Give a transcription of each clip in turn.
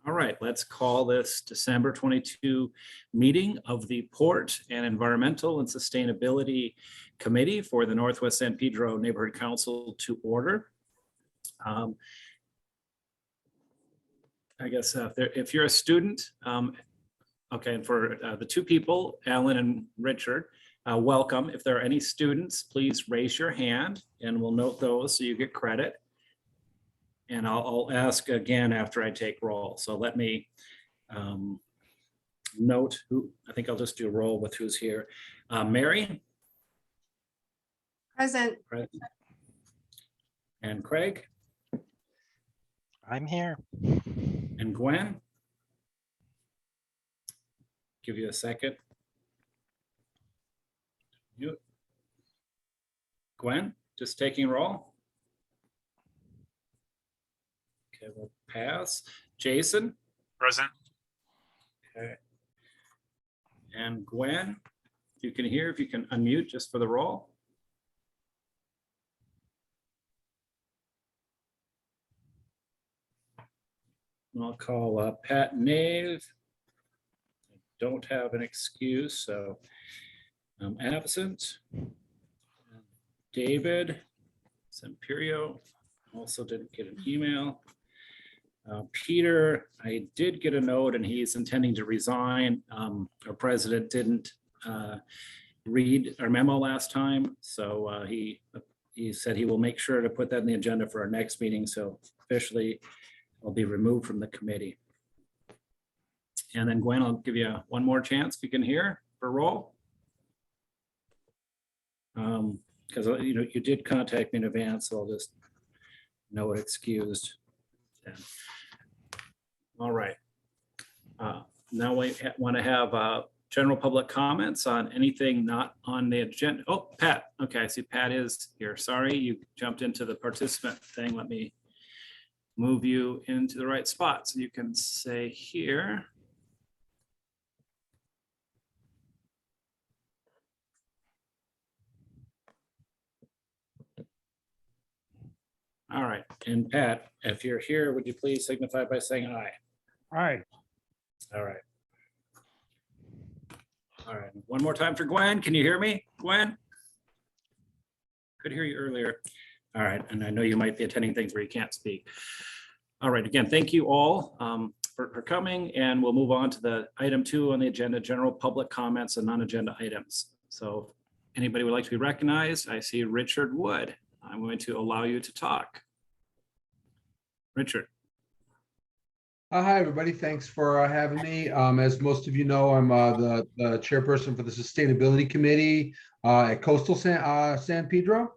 All right, let's call this December 22 meeting of the Port and Environmental and Sustainability Committee for the Northwest San Pedro Neighborhood Council to order. I guess if you're a student, okay, and for the two people, Alan and Richard, welcome. If there are any students, please raise your hand and we'll note those so you get credit. And I'll ask again after I take roll. So let me note who, I think I'll just do a roll with who's here. Mary? Present. Present. And Craig? I'm here. And Gwen? Give you a second. You, Gwen, just taking roll. Okay, we'll pass. Jason? Present. Okay. And Gwen, if you can hear, if you can unmute just for the roll. And I'll call Pat Nave. Don't have an excuse, so I'm absent. David Semperio also didn't get an email. Peter, I did get a note and he's intending to resign. Our president didn't read our memo last time, so he said he will make sure to put that in the agenda for our next meeting. So officially, I'll be removed from the committee. And then Gwen, I'll give you one more chance if you can hear for roll. Because you did contact me in advance, so I'll just note excused. Yeah. All right. Now we want to have general public comments on anything not on the agenda. Oh, Pat. Okay, I see Pat is here. Sorry, you jumped into the participant thing. Let me move you into the right spot so you can say here. All right, and Pat, if you're here, would you please signify by saying aye? Aye. All right. All right, one more time for Gwen. Can you hear me, Gwen? Could hear you earlier. All right, and I know you might be attending things where you can't speak. All right, again, thank you all for coming, and we'll move on to the item 2 on the agenda, general public comments and non-agenda items. So anybody would like to be recognized? I see Richard Wood. I'm going to allow you to talk. Richard. Hi, everybody. Thanks for having me. As most of you know, I'm the chairperson for the Sustainability Committee at Coastal San Pedro.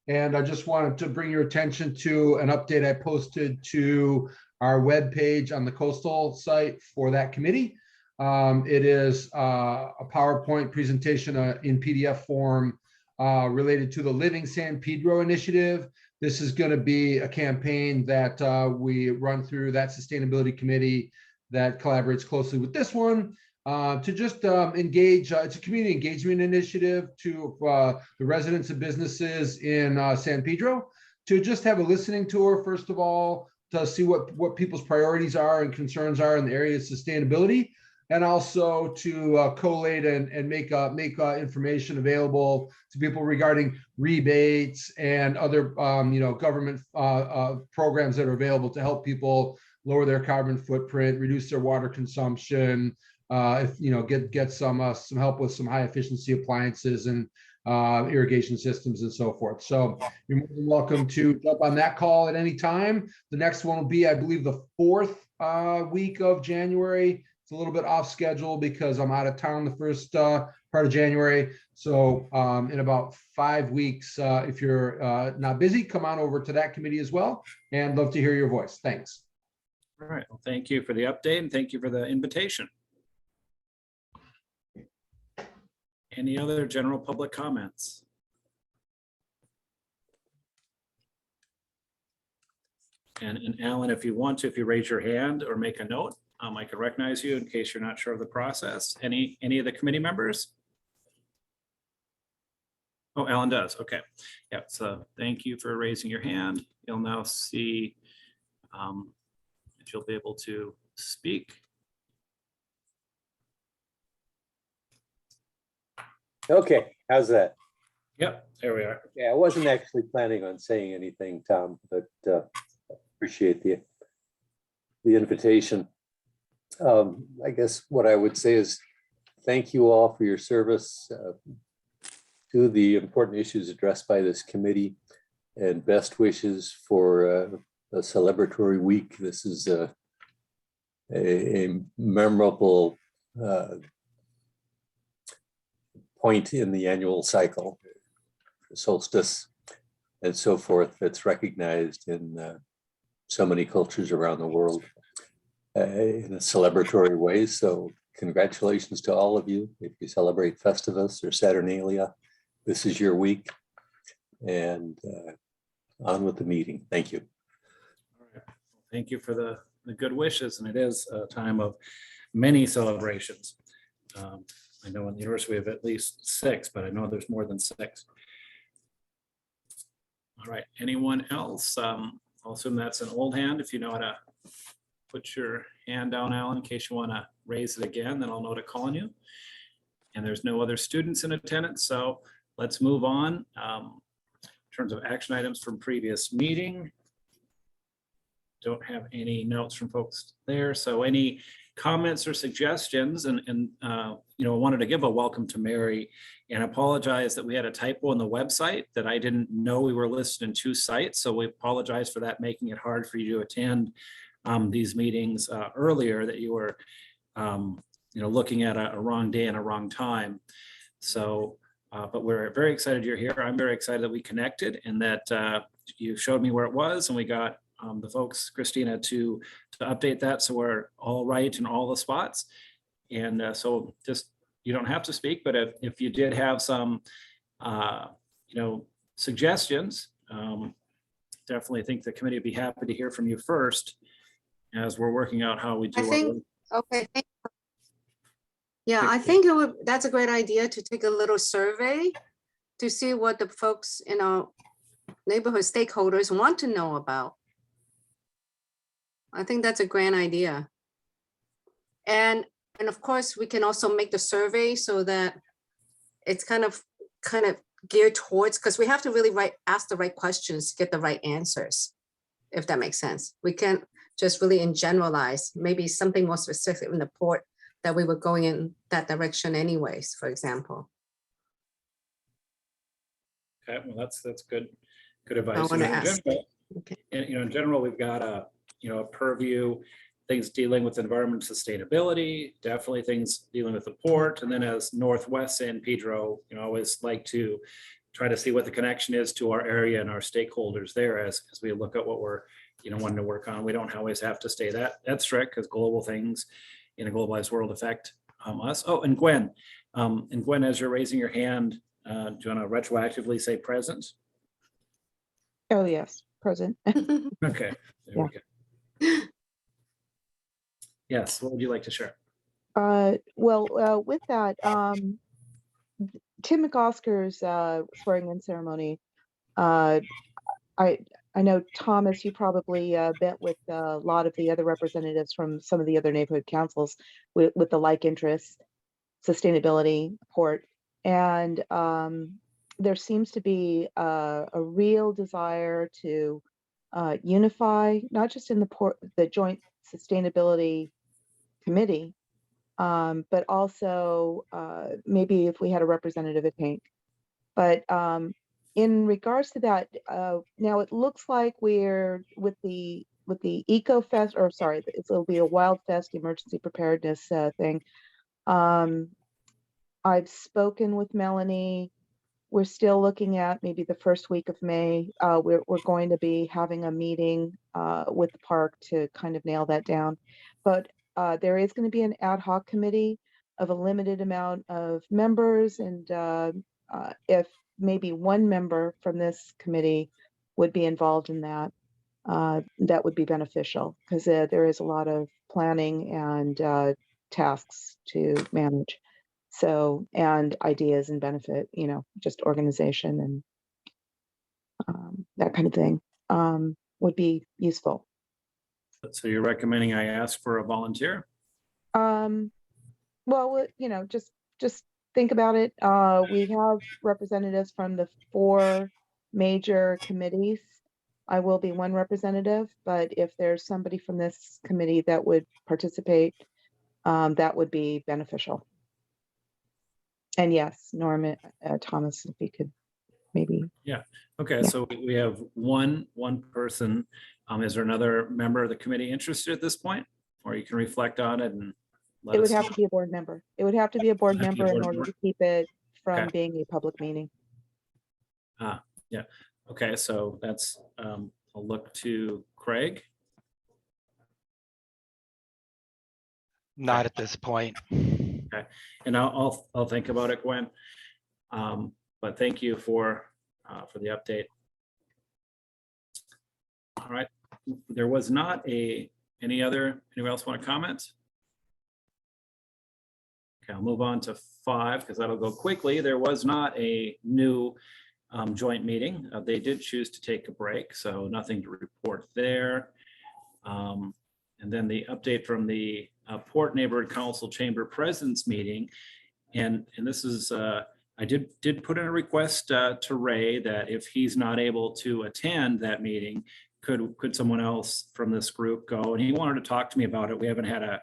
And I just wanted to bring your attention to an update I posted to our webpage on the Coastal site for that committee. It is a PowerPoint presentation in PDF form related to the Living San Pedro initiative. This is going to be a campaign that we run through that sustainability committee that collaborates closely with this one to just engage. It's a community engagement initiative to the residents and businesses in San Pedro to just have a listening tour, first of all, to see what people's priorities are and concerns are in the area of sustainability, and also to collate and make information available to people regarding rebates and other government programs that are available to help people lower their carbon footprint, reduce their water consumption, get some help with some high efficiency appliances and irrigation systems and so forth. So you're more than welcome to jump on that call at any time. The next one will be, I believe, the 4th week of January. It's a little bit off schedule because I'm out of town the first part of January. So in about 5 weeks, if you're not busy, come on over to that committee as well, and love to hear your voice. Thanks. All right, well, thank you for the update and thank you for the invitation. Any other general public comments? And Alan, if you want to, if you raise your hand or make a note, I can recognize you in case you're not sure of the process. Any of the committee members? Oh, Alan does. Okay. Yeah. So thank you for raising your hand. You'll now see if you'll be able to speak. Okay, how's that? Yep, there we are. Yeah, I wasn't actually planning on saying anything, Tom, but appreciate the invitation. I guess what I would say is thank you all for your service to the important issues addressed by this committee, and best wishes for a celebratory week. This is a memorable point in the annual cycle, solstice and so forth, that's recognized in so many cultures around the world in a celebratory way. So congratulations to all of you. If you celebrate Festivus or Saturnalia, this is your week. And on with the meeting. Thank you. All right. Thank you for the good wishes. And it is a time of many celebrations. I know in the university we have at least 6, but I know there's more than 6. All right, anyone else? I'll assume that's an old hand. If you know how to put your hand down, Alan, in case you want to raise it again, then I'll know to call on you. And there's no other students in attendance, so let's move on. In terms of action items from previous meeting, don't have any notes from folks there. So any comments or suggestions? And you know, I wanted to give a welcome to Mary and apologize that we had a typo on the website that I didn't know we were listed in 2 sites. So we apologize for that, making it hard for you to attend these meetings earlier, that you were you know, looking at a wrong day and a wrong time. So but we're very excited you're here. I'm very excited that we connected and that you showed me where it was, and we got the folks, Christina, to update that so we're all right in all the spots. And so just, you don't have to speak, but if you did have some you know, suggestions, definitely think the committee would be happy to hear from you first as we're working out how we do. I think, okay. Yeah, I think that's a great idea to take a little survey to see what the folks in our neighborhood stakeholders want to know about. I think that's a grand idea. And of course, we can also make the survey so that it's kind of geared towards, because we have to really ask the right questions to get the right answers, if that makes sense. We can't just really in generalize, maybe something more specific in the port that we were going in that direction anyways, for example. Okay, well, that's good advice. wanna And in ask. general- Okay. and, you know, in general, we've got a purview, things dealing with environment sustainability, definitely things dealing with the port. And then as Northwest San Pedro, you know, I always like to try to see what the connection is to our area and our stakeholders there as we look at what we're, you know, wanting to work on. We don't always have to stay that strict, because global things in a globalized world affect us. Oh, and Gwen, as you're raising your hand, do you want to retroactively say present? Oh, yes, present. Okay, there we go. Yes, what would you like to share? Well, with that, Tim McOsker's swearing in ceremony, I know, Thomas, you probably met with a lot of the other representatives from some of the other neighborhood councils with the like interests, sustainability, port, and there seems to be a real desire to unify, not just in the joint sustainability committee, but also maybe if we had a representative at Hank. But in regards to that, now it looks like we're with the Eco Fest, or sorry, it'll be a Wild Fest emergency preparedness thing. I've spoken with Melanie. We're still looking at maybe the first week of May. We're going to be having a meeting with the park to kind of nail that down. But there is going to be an ad hoc committee of a limited amount of members, and if maybe one member from this committee would be involved in that, that would be beneficial, because there is a lot of planning and tasks to manage. So, and ideas and benefit, you know, just organization and that kind of thing would be useful. So you're recommending I ask for a volunteer? Well, just think about it. We have representatives from the 4 major committees. I will be one representative, but if there's somebody from this committee that would participate, that would be beneficial. And yes, Norman, Thomas, if you could maybe. Okay, Yeah. so we have one person. Is there another member of the committee interested at this point? Or you can reflect on it and let It would us have know. to be a board member. It would have to be a board Have to be a member in board order member? to keep it from Okay. being a public meeting. Okay, so that's, I'll look to Craig. Not at this point. And I'll think about it, Gwen. But thank you for the update. All right, there was not anyone else want to comment? Okay, I'll move on to 5 because that'll go quickly. There was not a new joint meeting. They did choose to take a break, so nothing to report there. And then the update from the Port Neighborhood Council Chamber Presidents Meeting. And this is, I did put in a request to Ray that if he's not able to attend that meeting, could someone else from this group go? And he wanted to talk to me about it. We haven't had a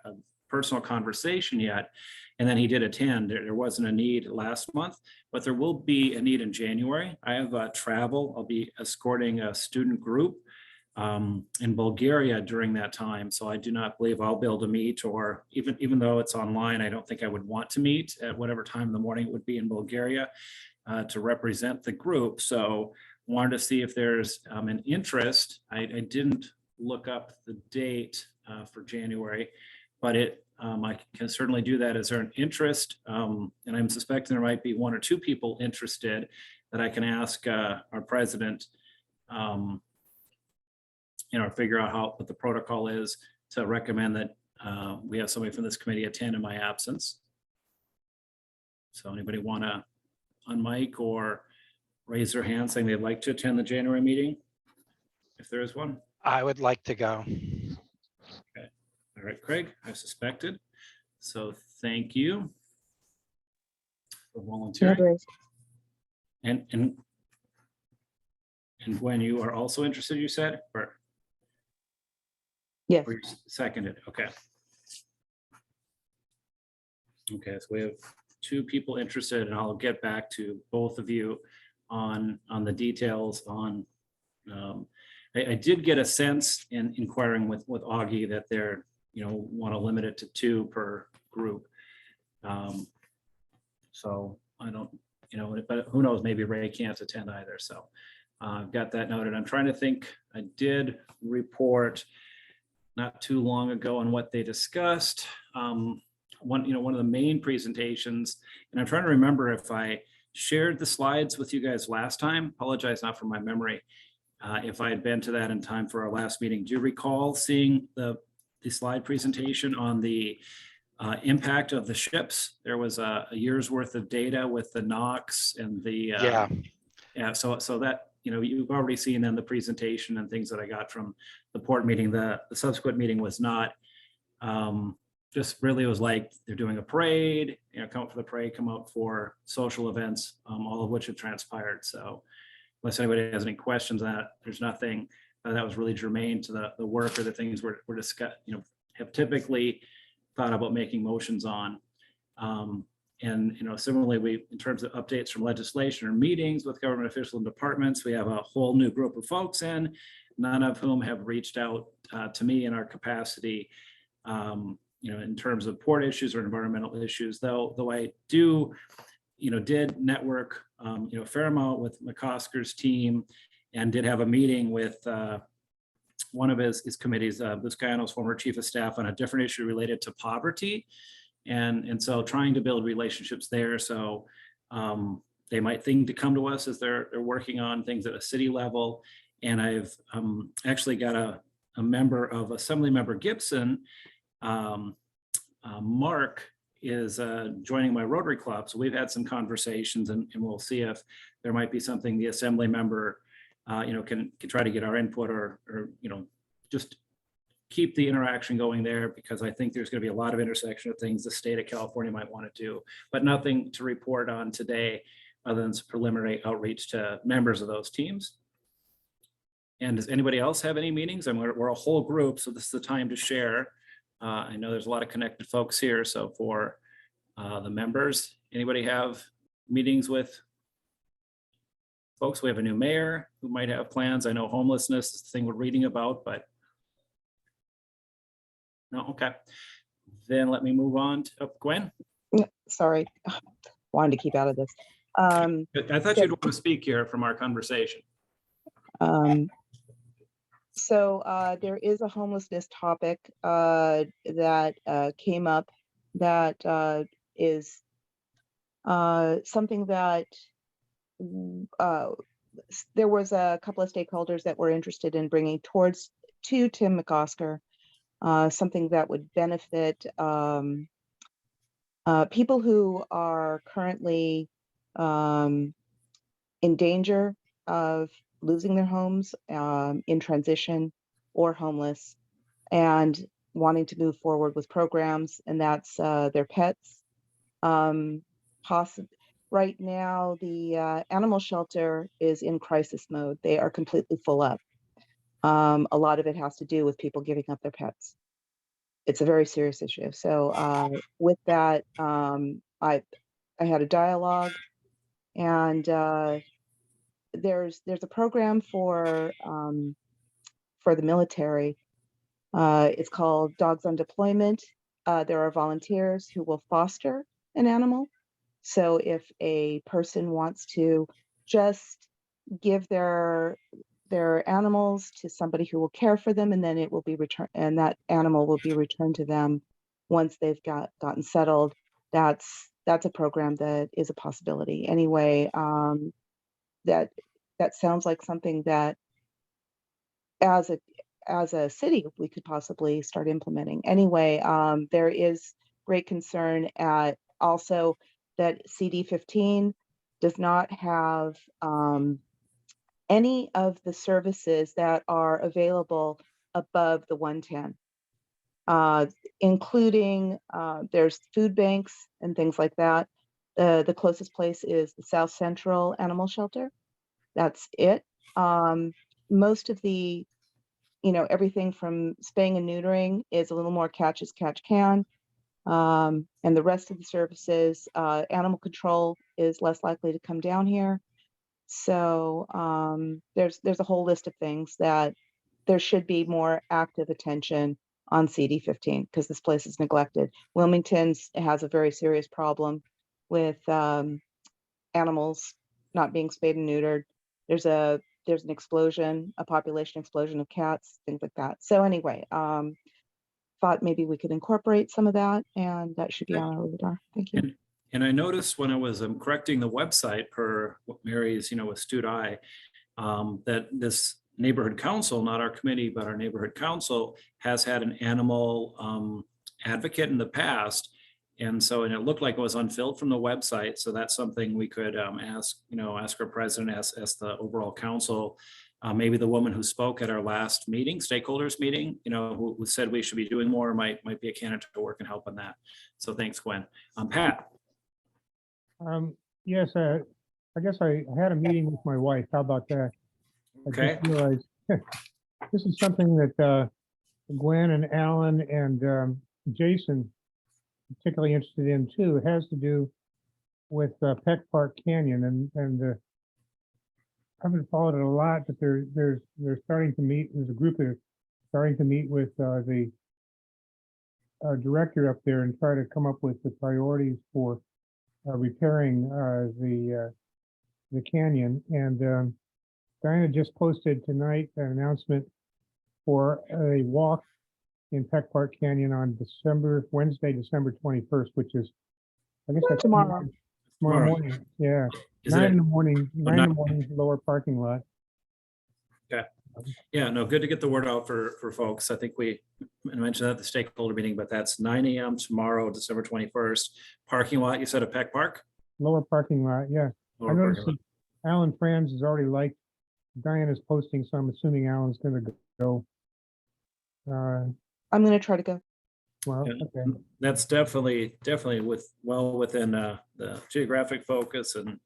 personal conversation yet. And then he did attend. There wasn't a need last month, but there will be a need in January. I have travel. I'll be escorting a student group in Bulgaria during that time. So I do not believe I'll be able to meet, or even though it's online, I don't think I would want to meet at whatever time in the morning it would be in Bulgaria to represent the group. So wanted to see if there's an interest. I didn't look up the date for January, but I can certainly do that. Is there an interest? And I'm suspecting there might be 1 or 2 people interested that I can ask our president, figure out what the protocol is to recommend that we have somebody from this committee attend in my absence. So anybody want to unmic or raise their hand saying they'd like to attend the January meeting? If there is one. I would like to go. All right, Craig, I suspected. So thank you for volunteering. No worries. And Gwen, you are also interested, you said, or Yes. you seconded? Okay. Okay, so we have 2 people interested, and I'll get back to both of you on the details on. I did get a sense in inquiring with Augie that they're, want to limit it to 2 per group. So I don't, but who knows, maybe Ray can't attend either. So I've got that noted. I'm trying to think, I did report not too long ago on what they discussed. One of the main presentations, and I'm trying to remember if I shared the slides with you guys last time. Apologize not for my memory. If I had been to that in time for our last meeting. Do you recall seeing the slide presentation on the impact of the ships? There was a year's worth of data with the NOx and the yeah. So that, you've already seen in the presentation and things that I got from the port meeting. The subsequent meeting was not just really, it was like they're doing a parade, come out for the parade, come out for social events, all of which have transpired. So unless anybody has any questions on that, there's nothing that was really germane to the work or the things we're discussing, have typically thought about making motions on. And similarly, in terms of updates from legislation or meetings with government officials and departments, we have a whole new group of folks in, none of whom have reached out to me in our capacity, in terms of port issues or environmental issues, though I do, did network, a fair amount with McCosker's team, and did have a meeting with one of his committees, Buscaino's former chief of staff, on a different issue related to poverty. And so trying to build relationships there. So they might think to come to us as they're working on things at a city level. And I've actually got a member of Assembly Member Gibson, Mark, is joining my Rotary Club. So we've had some conversations, and we'll see if there might be something the Assembly member can try to get our input or just keep the interaction going there, because I think there's going to be a lot of intersection of things the state of California might want to do, but nothing to report on today other than some preliminary outreach to members of those teams. And does anybody else have any meetings? I mean, we're a whole group, so this is the time to share. I know there's a lot of connected folks here, so for the members, anybody have meetings with folks? We have a new mayor who might have plans. I know homelessness is the thing we're reading about, but no, okay. Then let me move on to Gwen. Sorry, wanted to keep out of this. I thought you'd want to speak here from our conversation. So there is a homelessness topic that came up that is something that there was a couple of stakeholders that were interested in bringing to Tim McOsker, something that would benefit people who are currently in danger of losing their homes, in transition or homeless, and wanting to move forward with programs, and that's their pets. Right now, the animal shelter is in crisis mode. They are completely full up. A lot of it has to do with people giving up their pets. It's a very serious issue. So with that, I had a dialogue, and there's a program for the military. It's called Dogs on Deployment. There are volunteers who will foster an animal. So if a person wants to just give their animals to somebody who will care for them, and then it will be returned, and that animal will be returned to them once they've gotten settled, that's a program that is a possibility. Anyway, that sounds like something that as a city we could possibly start implementing. Anyway, there is great concern at also that CD15 does not have any of the services that are available above the 110, including there's food banks and things like that. The closest place is the South Central Animal Shelter. That's it. Most of the, everything from spaying and neutering is a little more catch as catch can. And the rest of the services, animal control is less likely to come down here. So there's a whole list of things that there should be more active attention on CD15 because this place is neglected. Wilmington has a very serious problem with animals not being spayed and neutered. There's an explosion, a population explosion of cats, things like that. So anyway, thought maybe we could incorporate some of that, and that should be on our radar. Thank you. And I noticed when I was correcting the website per what Mary's, astute eye, that this neighborhood council, not our committee, but our neighborhood council has had an animal advocate in the past. And so, and it looked like it was unfilled from the website. So that's something we could ask our president, ask the overall council, maybe the woman who spoke at our last meeting, stakeholders meeting, who said we should be doing more, might be a candidate to work and help on that. So thanks, Gwen. Pat. Yes, I guess I had a meeting with my wife. How about that? Okay. I just realized this is something that Gwen and Alan and Jason particularly interested in too. It has to do with Peck Park Canyon, and I haven't followed it a lot, but they're starting to meet. There's a group that are starting to meet with the director up there and try to come up with the priorities for repairing the canyon. And Diana just posted tonight an announcement for a walk in Peck Park Canyon on Wednesday, December 21st, which is, I guess that's Tomorrow. Tomorrow morning. Yeah, Is 9 it- in the morning, 9 in the morning, lower parking lot. Yeah, no, good to get the word out for folks. I think we mentioned that at the stakeholder meeting, but that's 9 a.m. tomorrow, December 21st. Parking lot, you said at Peck Park? Lower parking lot, yeah. Lower I noticed parking that Alan Franz has already liked Diana's posting, so I'm assuming Alan's gonna go. I'm gonna try to go. Well, Yeah. okay. That's definitely well within the geographic focus and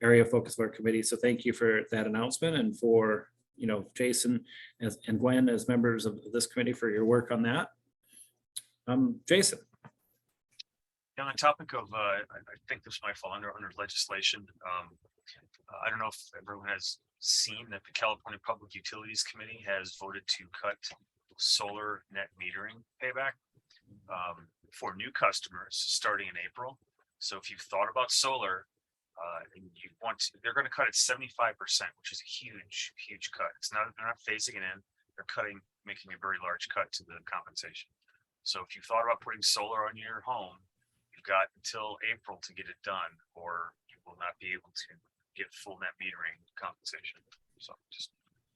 area focus of our committee. So thank you for that announcement and for, Jason and Gwen as members of this committee for your work on that. Jason. On the topic of, I think this might fall under legislation. I don't know if everyone has seen that the California Public Utilities Committee has voted to cut solar net metering payback for new customers starting in April. So if you've thought about solar and you want to, they're going to cut it 75%, which is a huge cut. They're not phasing it in. They're making a very large cut to the compensation. So if you thought about putting solar on your home, you've got until April to get it done, or you will not be able to get full net metering compensation. So just.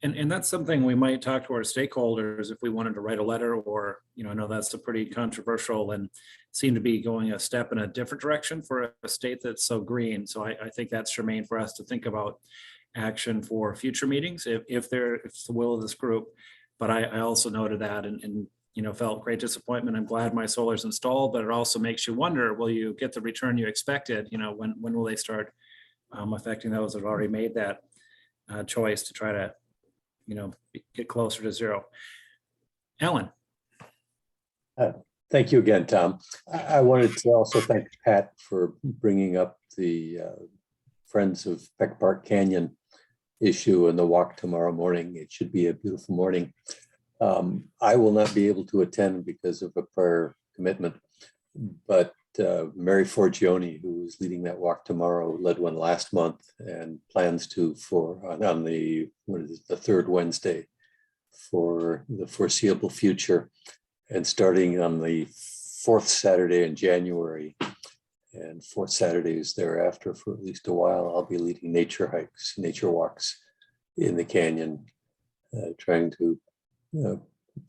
And that's something we might talk to our stakeholders if we wanted to write a letter, or, I know that's a pretty controversial and seem to be going a step in a different direction for a state that's so green. So I think that's germane for us to think about action for future meetings if it's the will of this group. But I also noted that and felt great disappointment. I'm glad my solar's installed, but it also makes you wonder, will you get the return you expected? When will they start affecting those that have already made that choice to try to get closer to zero? Alan. Thank you again, Tom. I wanted to also thank Pat for bringing up the Friends of Peck Park Canyon issue and the walk tomorrow morning. It should be a beautiful morning. I will not be able to attend because of a prior commitment, but Mary Forgione, who is leading that walk tomorrow, led one last month and plans to on the third Wednesday for the foreseeable future, and starting on the fourth Saturday in January and fourth Saturdays thereafter for at least a while, I'll be leading nature walks in the canyon, trying to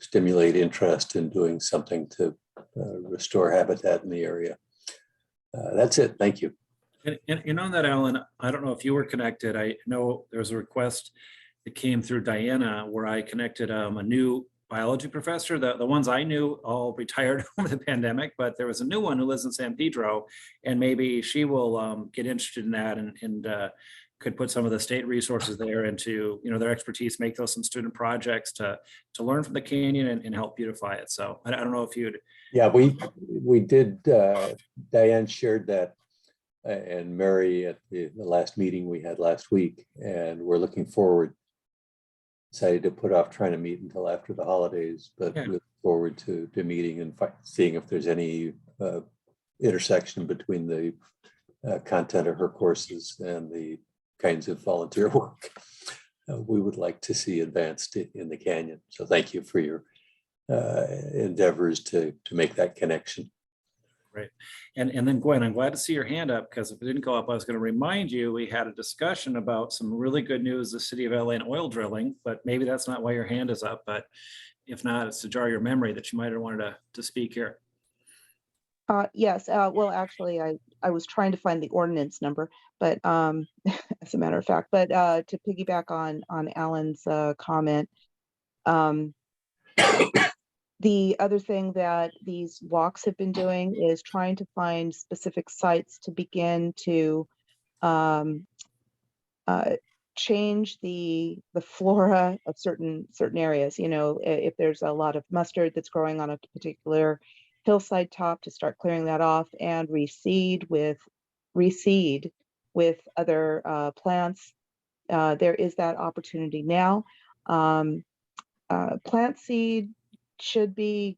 stimulate interest in doing something to restore habitat in the area. That's it. Thank you. And on that, Alan, I don't know if you were connected. I know there was a request that came through Diana where I connected a new biology professor. The ones I knew all retired over the pandemic, but there was a new one who lives in San Pedro, and maybe she will get interested in that and could put some of the state resources there into their expertise, make those some student projects to learn from the canyon and help beautify it. So I don't know if you'd. Yeah, we did. Diane shared that, and Mary at the last meeting we had last week, and we're looking forward. Decided to put off trying to meet until after the holidays, but we look forward to meeting and seeing if there's any intersection between the content of her courses and the kinds of volunteer work we would like to see advanced in the canyon. So thank you for your endeavors to make that connection. Right. And then Gwen, I'm glad to see your hand up, because if it didn't go up, I was going to remind you, we had a discussion about some really good news, the city of LA and oil drilling, but maybe that's not why your hand is up. But if not, it's to jar your memory that you might have wanted to speak here. Yes, well, actually, I was trying to find the ordinance number, but as a matter of fact, but to piggyback on Alan's comment, the other thing that these walks have been doing is trying to find specific sites to begin to change the flora of certain areas. If there's a lot of mustard that's growing on a particular hillside top, to start clearing that off and reseed with other plants. There is that opportunity now. Plant seed should be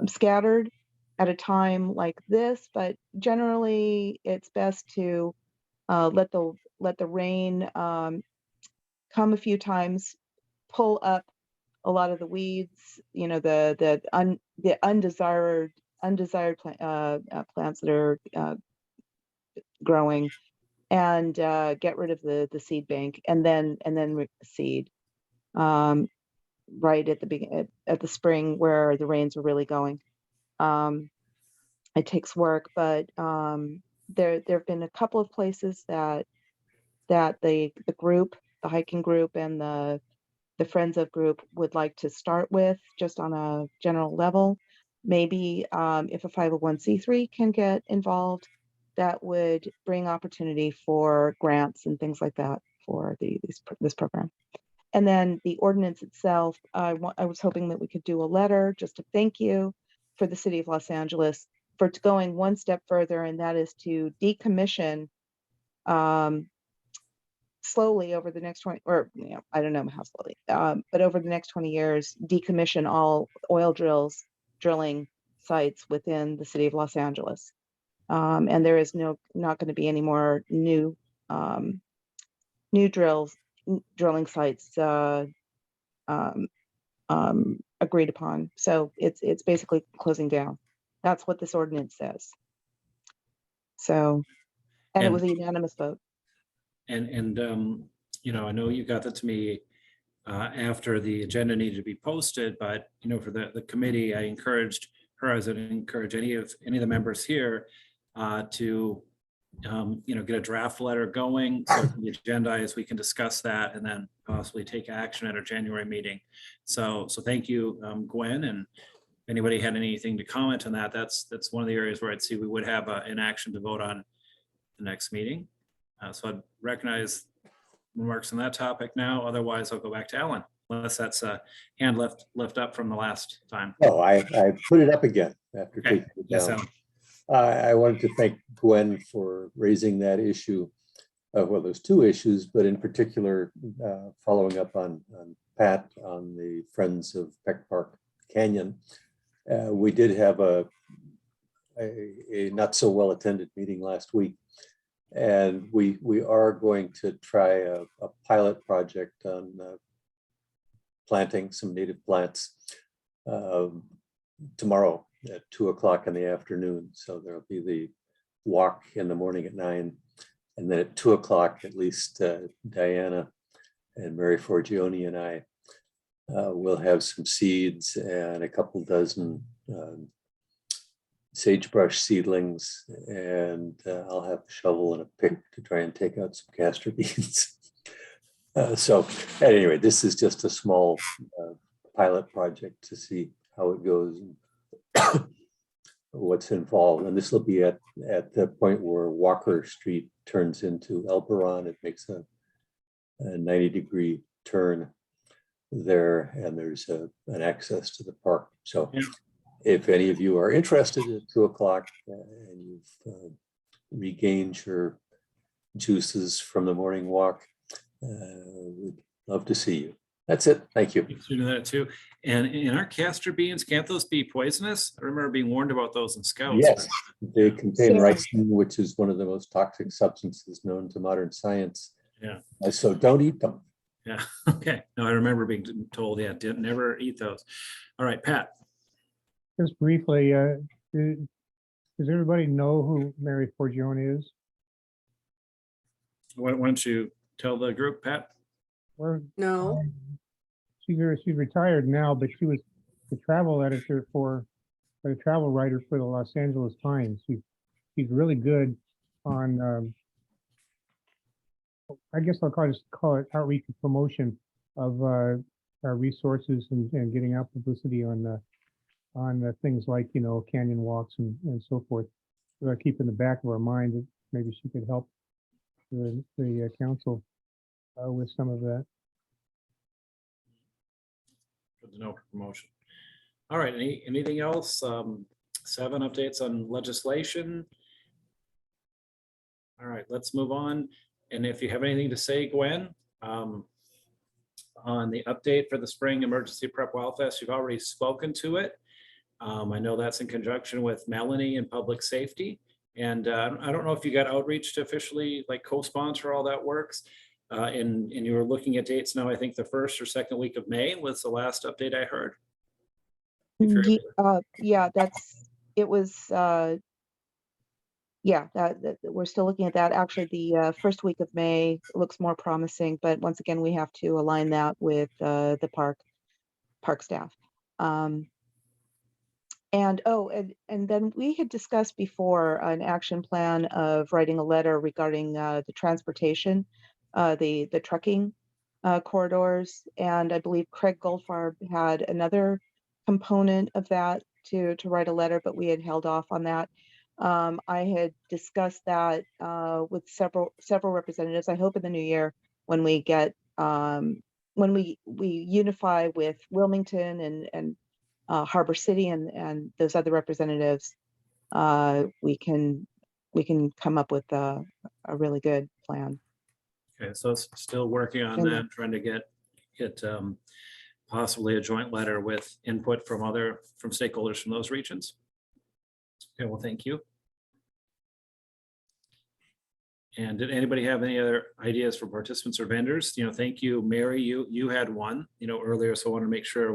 scattered at a time like this, but generally it's best to let the rain come a few times, pull up a lot of the weeds, the undesired plants that are growing, and get rid of the seed bank, and then seed right at the spring where the rains are really going. It takes work, but there have been a couple of places that the group, the hiking group, and the the Friends of group would like to start with, just on a general level. Maybe if a 501c3 can get involved, that would bring opportunity for grants and things like that for this program. And then the ordinance itself, I was hoping that we could do a letter just to thank you for the city of Los Angeles for going one step further, and that is to decommission slowly over the next 20, or I don't know how slowly, but over the next 20 years, decommission all oil drilling sites within the city of Los Angeles. And there is not going to be any more new drilling sites agreed upon. So it's basically closing down. That's what this ordinance says. So, and it was a unanimous vote. And you know, I know you got that to me after the agenda needed to be posted, but you know, for the committee, I encouraged her, as I encourage any of the members here to you know, get a draft letter going, so the agenda is we can discuss that and then possibly take action at our January meeting. So thank you, Gwen, and if anybody had anything to comment on that, that's one of the areas where I'd see we would have an action to vote on the next meeting. So I'd recognize remarks on that topic now. Otherwise, I'll go back to Alan, unless that's a hand lift up from the last time. Oh, I put it up again after Okay. taking it Yes, down. Alan. I wanted to thank Gwen for raising that issue. Well, there's two issues, but in particular, following up on Pat on the Friends of Peck Park Canyon. We did have a not so well attended meeting last week. And we are going to try a pilot project on planting some native plants tomorrow at 2 o'clock in the afternoon. So there'll be the walk in the morning at 9. And then at 2 o'clock, at least Diana and Mary Forgione and I will have some seeds and a couple dozen sagebrush seedlings, and I'll have a shovel and a pick to try and take out some castor beans. So at any rate, this is just a small pilot project to see how it goes and what's involved. And this will be at the point where Walker Street turns into Elberon. It makes a 90-degree turn there, and there's an access to the park. So yeah. If any of you are interested at 2 o'clock and you've regained your juices from the morning walk, we'd love to see you. That's it. Thank you. Thanks for doing that too. And in our castor beans, can't those be poisonous? I remember being warned about those in Scouts. Yes, they contain So- ricin, which is one of the most toxic substances known to modern science. Yeah. So don't eat them. Yeah. Okay. No, I remember being told, yeah, didn't never eat those. All right, Pat. Just briefly, does everybody know who Mary Forgione is? Why don't you tell the group, Pat? Or No, she's retired now, but she was the travel editor the travel writer for the Los Angeles Times. She's really good on, I guess I'll call it outreach and promotion of our resources and getting out publicity on things like, you know, canyon walks and so forth. Keep in the back of our mind that maybe she could help the council with some of that. Good to know for promotion. All right, anything else? 7 updates on legislation. All right, let's move on. And if you have anything to say, Gwen, on the update for the Spring Emergency Prep Wildfest, you've already spoken to it. I know that's in conjunction with Melanie and Public Safety. And I don't know if you got outreach to officially like co-sponsor all that works. And you were looking at dates now, I think the first or second week of May was the last update I heard. If you're able to- Yeah, it was, yeah, that we're still looking at that. Actually, the first week of May looks more promising, but once again, we have to align that with the park staff. And then we had discussed before an action plan of writing a letter regarding the transportation, the trucking corridors. And I believe Craig Goldfarb had another component of that to write a letter, but we had held off on that. I had discussed that with several representatives. I hope in the new year when we get when we unify with Wilmington and Harbor City and those other representatives, we can come up with a really good plan. Okay, so it's still working on And- that, trying to get possibly a joint letter with input from stakeholders from those regions. Okay, well, thank you. And did anybody have any other ideas for participants or vendors? Thank you, Mary. You had one, earlier, so I want to make sure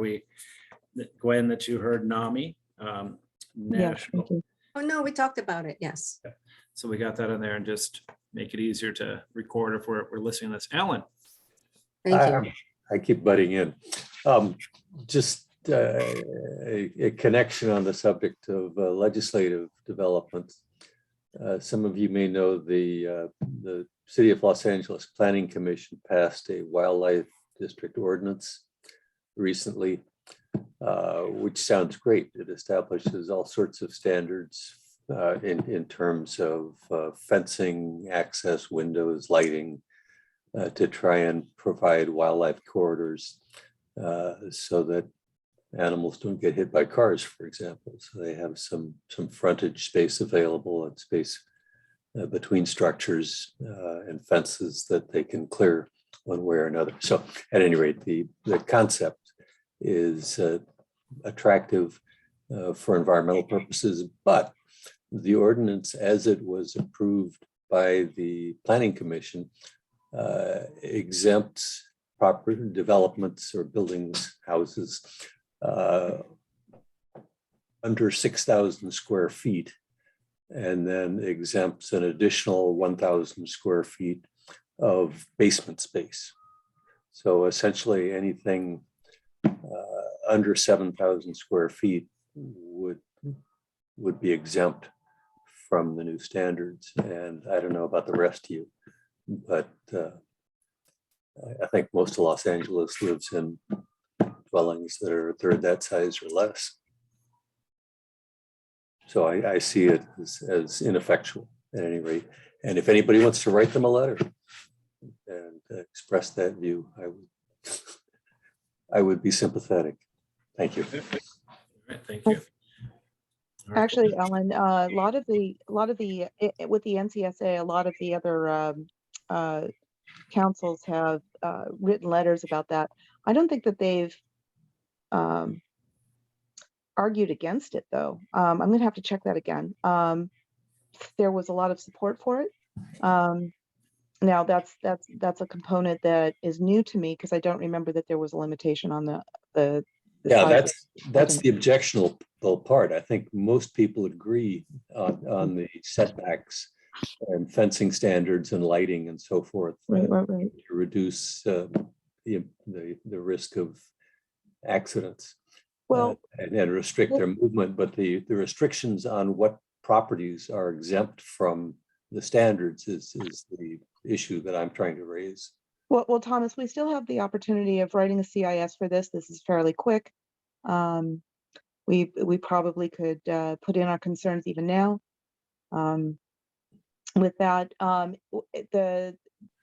Gwen, that you heard NAMI. Yeah, National. thank you. Oh, no, we talked about it. Yes. So we got that in there, and just make it easier to record if we're listening to this. Alan. Thank you. I keep butting in. Just a connection on the subject of legislative development. Some of you may know the City of Los Angeles Planning Commission passed a wildlife district ordinance recently, which sounds great. It establishes all sorts of standards in terms of fencing, access, windows, lighting, to try and provide wildlife corridors so that animals don't get hit by cars, for example. So they have some frontage space available and space between structures and fences that they can clear one way or another. So at any rate, the concept is attractive for environmental purposes, but the ordinance as it was approved by the Planning Commission exempts property developments or buildings, houses under 6,000 square feet, and then exempts an additional 1,000 square feet of basement space. So essentially anything under 7,000 square feet would be exempt from the new standards. And I don't know about the rest of you, but I think most of Los Angeles lives in dwellings that are a third that size or less. So I see it as ineffectual at any rate. And if anybody wants to write them a letter and express that view, I would be sympathetic. Thank you. All right, thank you. All right. Actually, Ellen, a lot of the with the NCSA, a lot of the other councils have written letters about that. I don't think that they've argued against it, though. I'm going to have to check that again. There was a lot of support for it. Now that's a component that is new to me because I don't remember that there was a limitation on the Yeah, size. that's the objectionable part. I think most people agree on the setbacks and fencing standards and lighting and so forth Right. to reduce the risk of accidents. Well, and restrict their movement, but the restrictions on what properties are exempt from the standards is the issue that I'm trying to raise. well, Thomas, we still have the opportunity of writing a CIS for this. This is fairly quick. We probably could put in our concerns even now. With that,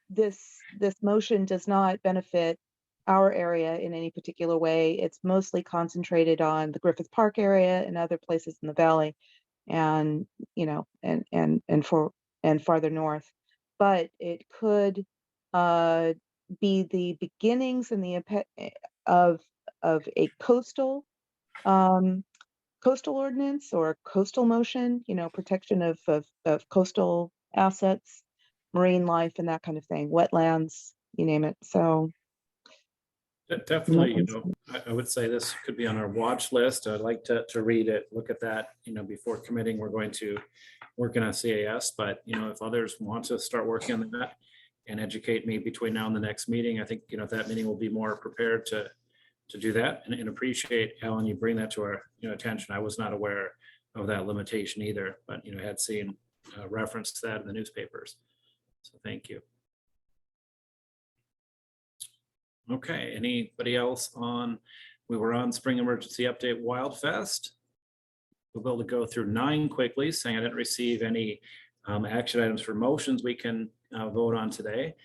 this motion does not benefit our area in any particular way. It's mostly concentrated on the Griffith Park area and other places in the valley, and and farther north. But it could be the beginnings and of a coastal ordinance or coastal motion. Protection of coastal assets, marine life, and that kind of thing. Wetlands, you name it. So. Definitely, I would say this could be on our watch list. I'd like to read it, look at that, before committing. We're going to work on a CAS, but if others want to start working on that and educate me between now and the next meeting, I think, that meeting will be more prepared to do that, and appreciate, Alan, you bring that to our attention. I was not aware of that limitation either, but had seen reference to that in the newspapers. So thank you. Okay, anybody else on, we were on Spring Emergency Update Wildfest. We'll be able to go through 9 quickly, saying I didn't receive any action items for motions we can vote on today.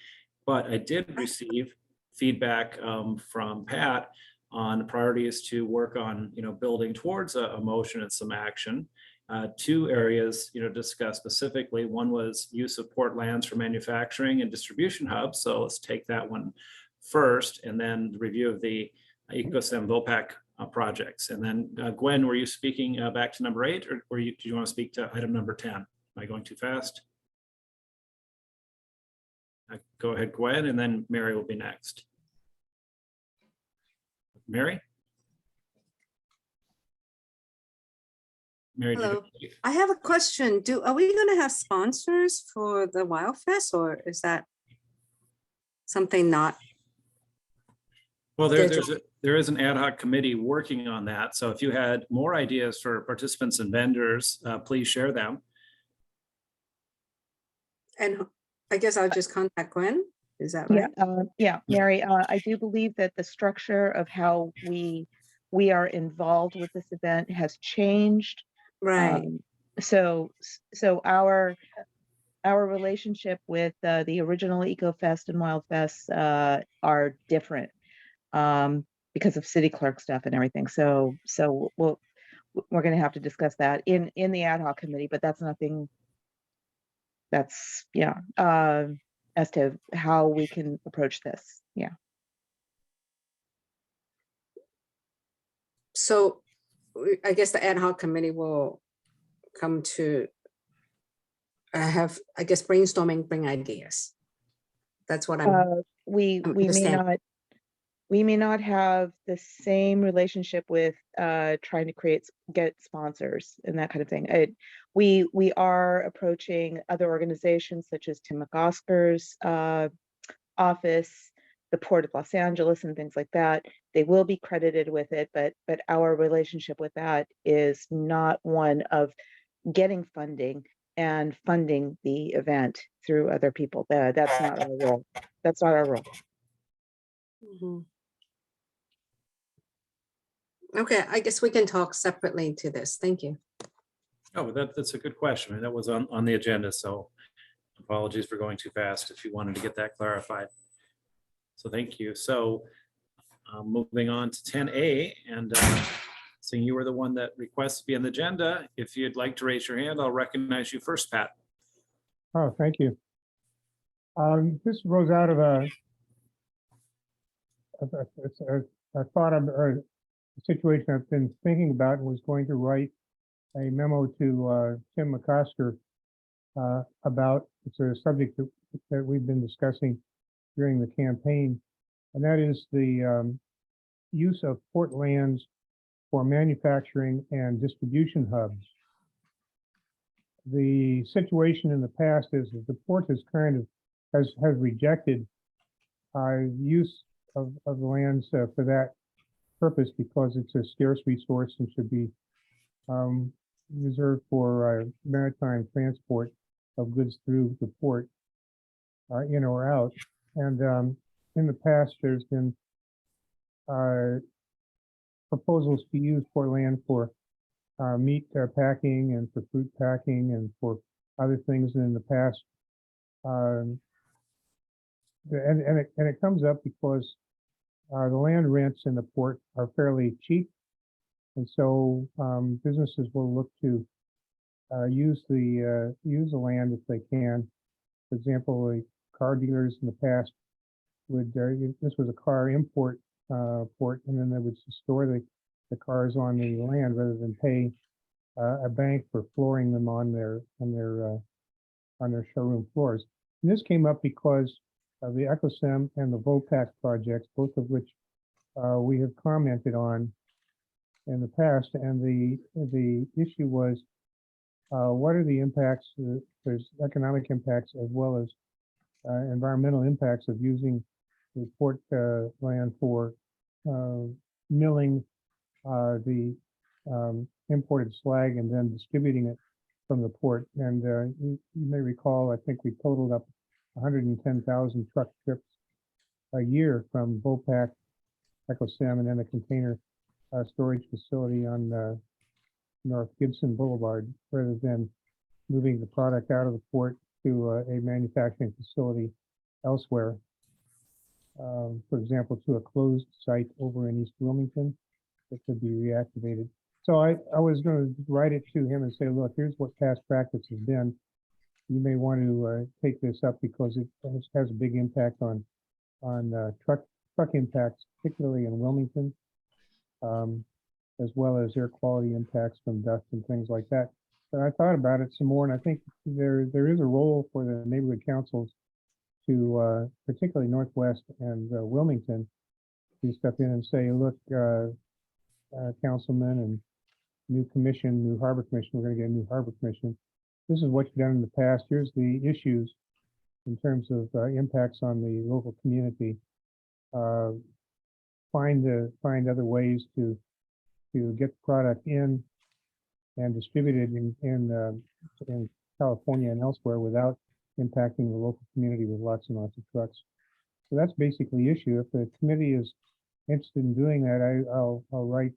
But I did receive feedback from Pat on priorities to work on, building towards a motion and some action. 2 areas, discussed specifically. One was use of port lands for manufacturing and distribution hubs. So let's take that one first, and then the review of the ecosystem VOPAC projects. And then Gwen, were you speaking back to number 8, or do you want to speak to item number 10? Am I going too fast? Go ahead, Gwen, and then Mary will be next. Mary? Mary, Hello. I have a question. Are we going to have sponsors for the Wildfest, or is that something not? Well, there is an ad hoc committee working on that. So if you had more ideas for participants and vendors, please share them. And I guess I'll just contact Gwen. Is that Yeah, right? Mary, I do believe that the structure of how we are involved with this event has changed. Right. So our relationship with the original EcoFest and WildFest are different because of city clerk stuff and everything. So we're going to have to discuss that in the ad hoc committee, but that's nothing. That's as to how we can approach this. Yeah. So I guess the ad hoc committee will come to have, I guess, brainstorming, bring ideas. That's what We may not have the same relationship with trying to get sponsors and that kind of thing. We are approaching other organizations such as Tim McOsker's office, the Port of Los Angeles, and things like that. They will be credited with it, but our relationship with that is not one of getting funding and funding the event through other people. That's not our role. That's not our role. Mhm. Okay, I guess we can talk separately to this. Thank you. Oh, that's a good question. That was on the agenda, so apologies for going too fast if you wanted to get that clarified. So thank you. So moving on to 10A, and seeing you were the one that requests to be on the agenda, if you'd like to raise your hand, I'll recognize you first, Pat. Oh, thank you. This rose out of a thought of a situation I've been thinking about, and was going to write a memo to Tim McOsker about. It's a subject that we've been discussing during the campaign, and that is the use of port lands for manufacturing and distribution hubs. The situation in the past is that the port has has rejected use of lands for that purpose, because it's a scarce resource and should be reserved for maritime transport of goods through the port, in or out. And in the past, there's been proposals to use port land for meat packing and for fruit packing and for other things in the past. And it comes up because the land rents in the port are fairly cheap, and so businesses will look to use the land if they can. For example, the car dealers in the past would this was a car import port, and then they would store the cars on the land rather than pay a bank for flooring them on their showroom floors. And this came up because of the EcoSem and the VOPAC projects, both of which we have commented on in the past. And the issue was, what are the impacts? There's economic impacts as well as environmental impacts of using the port land for milling the imported slag and then distributing it from the port. And you may recall, I think we totaled up 110,000 truck trips a year from Vopak, EchoSim, and then a container storage facility on North Gibson Boulevard, rather than moving the product out of the port to a manufacturing facility elsewhere. For example, to a closed site over in East Wilmington that could be reactivated. So I was going to write it to him and say, look, here's what past practice has been. You may want to take this up because it has a big impact on truck impacts, particularly in Wilmington, as well as air quality impacts from dust and things like that. But I thought about it some more, and I think there is a role for the neighborhood councils to, particularly Northwest and Wilmington, to step in and say, look, councilmen and new commission, new harbor commission, we're going to get a new harbor commission. This is what you've done in the past. Here's the issues in terms of impacts on the local community. Find other ways to get the product in and distributed in California and elsewhere without impacting the local community with lots and lots of trucks. So that's basically the issue. If the committee is interested in doing that, I'll write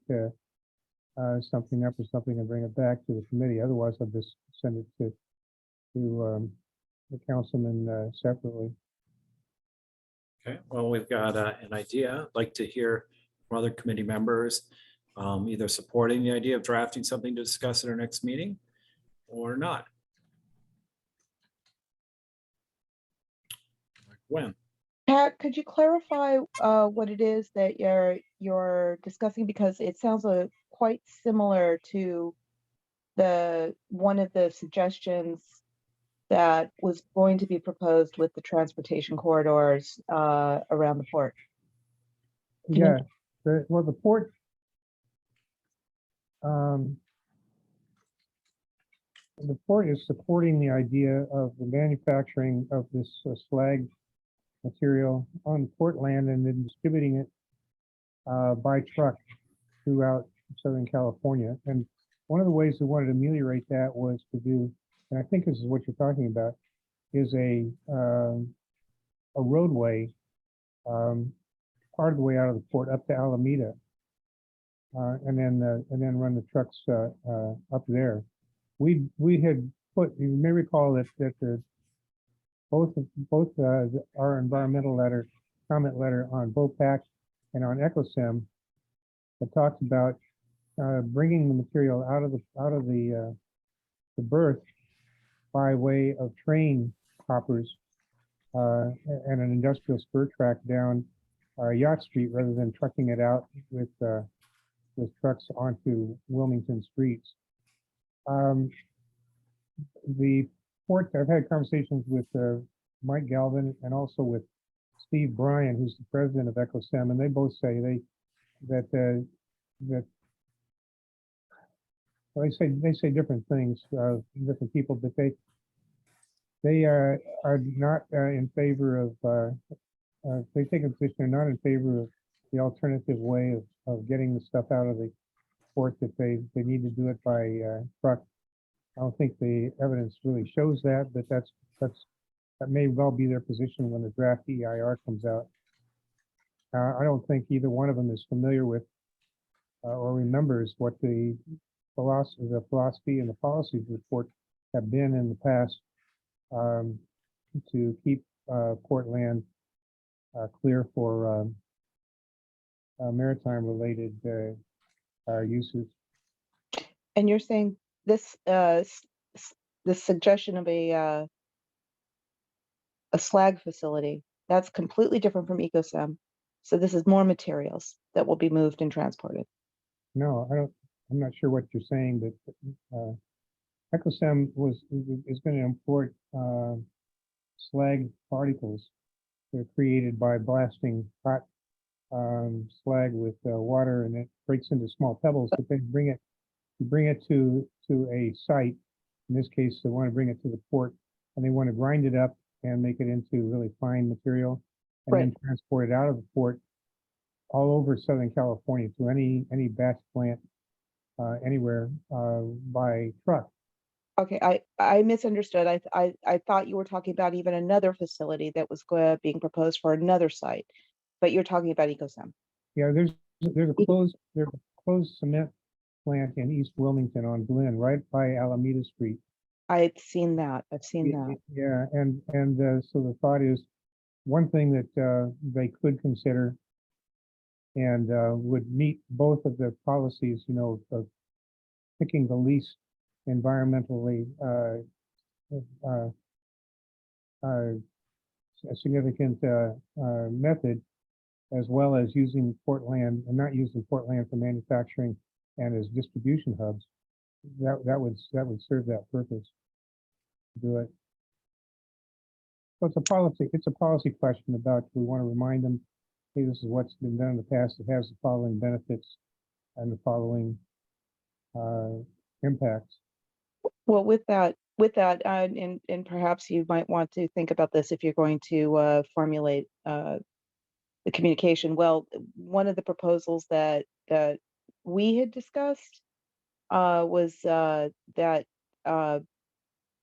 something up or something and bring it back to the committee. Otherwise, I'll just send it to the councilman separately. Okay, well, we've got an idea. I'd like to hear from other committee members, either supporting the idea of drafting something to discuss at our next meeting or not. When? Pat, could you clarify what it is that you're discussing? Because it sounds quite similar to one of the suggestions that was going to be proposed with the transportation corridors around the port. Can you- Yeah, well, the port, the port is supporting the idea of the manufacturing of this slag material on port land and then distributing it by truck throughout Southern California. And one of the ways we wanted to ameliorate that was to do, and I think this is what you're talking about, is a roadway part of the way out of the port up to Alameda, and then run the trucks up there. We had put, you may recall that both our environmental letter, comment letter on Vopak and on EchoSim that talks about bringing the material out of the berth by way of train hoppers and an industrial spur track down Yacht Street rather than trucking it out with trucks onto Wilmington streets. The port, I've had conversations with Mike Galvin and also with Steve Bryan, who's the president of EchoSim, and they both say that well, they say different things, different people, but they are not in favor of. They take a position, they're not in favor of the alternative way of getting the stuff out of the port, that they need to do it by truck. I don't think the evidence really shows that, but that may well be their position when the draft EIR comes out. I don't think either one of them is familiar with or remembers what the philosophy and the policies of the port have been in the past to keep port land clear for maritime related uses. And you're saying this this suggestion of a slag facility, that's completely different from EcoSim. So this is more materials that will be moved and transported. No, I'm not sure what you're saying, but EcoSim is going to import slag particles. They're created by blasting hot slag with water, and it breaks into small pebbles. But they bring it to a site. In this case, they want to bring it to the port, and they want to grind it up and make it into really fine material, and then transport it out of the port all over Southern California to any batch plant anywhere by truck. Okay, I misunderstood. I thought you were talking about even another facility that was being proposed for another site. but you're talking about EcoSem. Yeah, there's there's a closed cement plant in East Wilmington on Glen, right by Alameda Street. I've seen that. I've seen that. Yeah, and so the thought is, one thing that they could consider and would meet both of the policies, you know, of picking the least environmentally uh, significant method, as well as using Portland and not using Portland for manufacturing and as distribution hubs. That would serve that purpose. Do it. So it's a policy question about, we want to remind them, hey, this is what's been done in the past. It has the following benefits and the following impacts. Well, with that, and perhaps you might want to think about this if you're going to formulate the communication. Well, one of the proposals that we had discussed was that